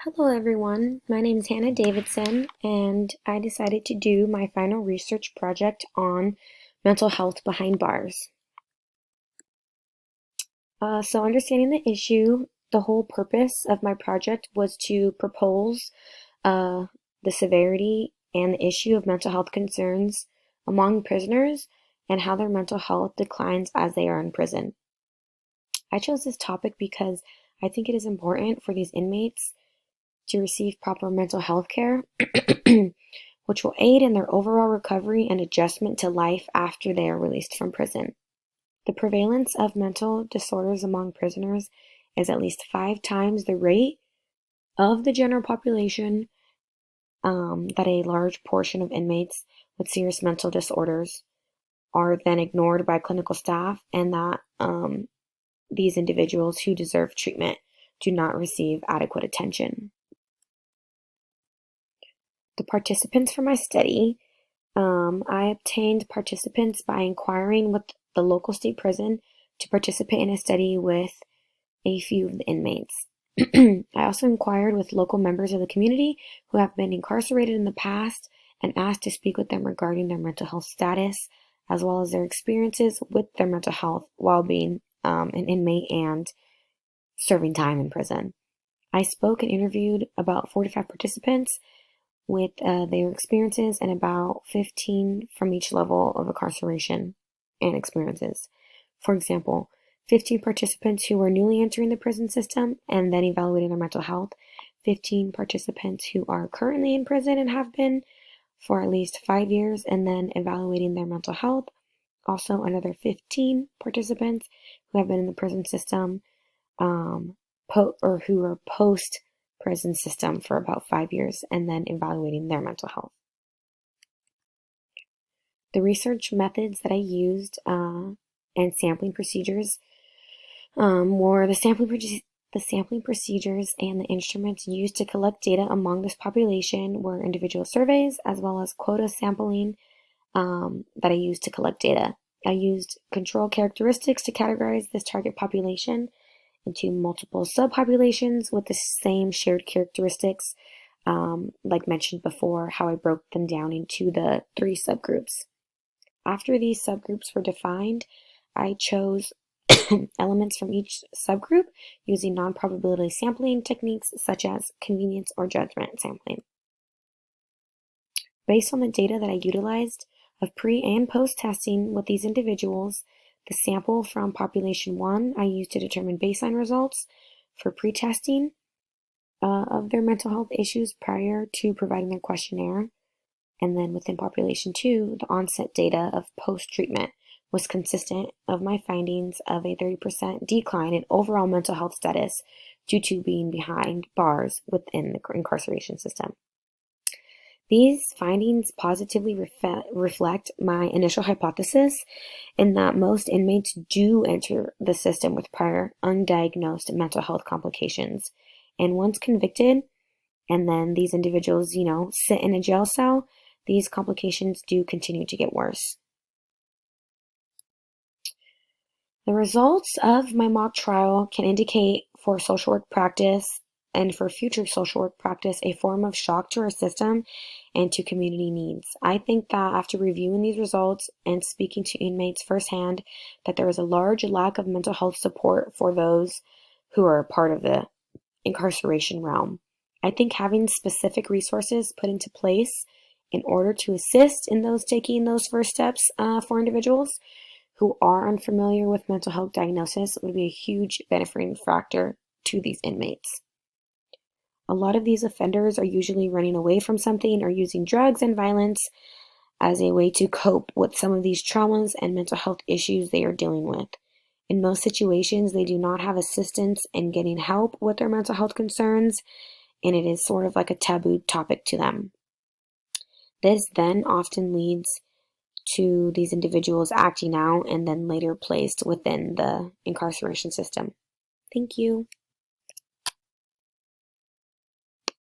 Hello everyone, my name is Hannah Davidson and I decided to do my final research project on mental health behind bars. So understanding the issue, the whole purpose of my project was to propose uh, the severity and the issue of mental health concerns among prisoners and how their mental health declines as they are in prison. I chose this topic because I think it is important for these inmates to receive proper mental health care, which will aid in their overall recovery and adjustment to life after they are released from prison. The prevalence of mental disorders among prisoners is at least 5 times the rate of the general population, that a large portion of inmates with serious mental disorders are then ignored by clinical staff, and that these individuals who deserve treatment do not receive adequate attention. The participants for my study, I obtained participants by inquiring with the local state prison to participate in a study with a few of the inmates. I also inquired with local members of the community who have been incarcerated in the past and asked to speak with them regarding their mental health status, as well as their experiences with their mental health while being an inmate and serving time in prison. I spoke and interviewed about 45 participants with their experiences and about 15 from each level of incarceration and experiences. For example, 15 participants who were newly entering the prison system and then evaluating their mental health, 15 participants who are currently in prison and have been for at least 5 years and then evaluating their mental health, also another 15 participants who have been in the prison system or who are post prison system for about 5 years and then evaluating their mental health. The research methods that I used and sampling procedures were the sampling procedures and the instruments used to collect data among this population were individual surveys as well as quota sampling that I used to collect data. I used control characteristics to categorize this target population into multiple subpopulations with the same shared characteristics, like mentioned before, how I broke them down into the 3 subgroups. After these subgroups were defined, I chose elements from each subgroup using non-probability sampling techniques such as convenience or judgment sampling. Based on the data that I utilized of pre and post testing with these individuals, the sample from population 1 I used to determine baseline results for pre-testing of their mental health issues prior to providing their questionnaire. And then within population 2, the onset data of post-treatment was consistent of my findings of a 30% decline in overall mental health status due to being behind bars within the incarceration system. These findings positively reflect my initial hypothesis in that most inmates do enter the system with prior undiagnosed mental health complications. And once convicted, and then these individuals, sit in a jail cell, these complications do continue to get worse. The results of my mock trial can indicate for social work practice and for future social work practice a form of shock to our system and to community needs. I think that after reviewing these results and speaking to inmates firsthand, that there is a large lack of mental health support for those who are a part of the incarceration realm. I think having specific resources put into place in order to assist in those taking those first steps for individuals who are unfamiliar with mental health diagnosis would be a huge benefiting factor to these inmates. A lot of these offenders are usually running away from something or using drugs and violence as a way to cope with some of these traumas and mental health issues they are dealing with. In most situations, they do not have assistance in getting help with their mental health concerns, and it is sort of like a taboo topic to them. This then often leads to these individuals acting out and then later placed within the incarceration system. Thank you.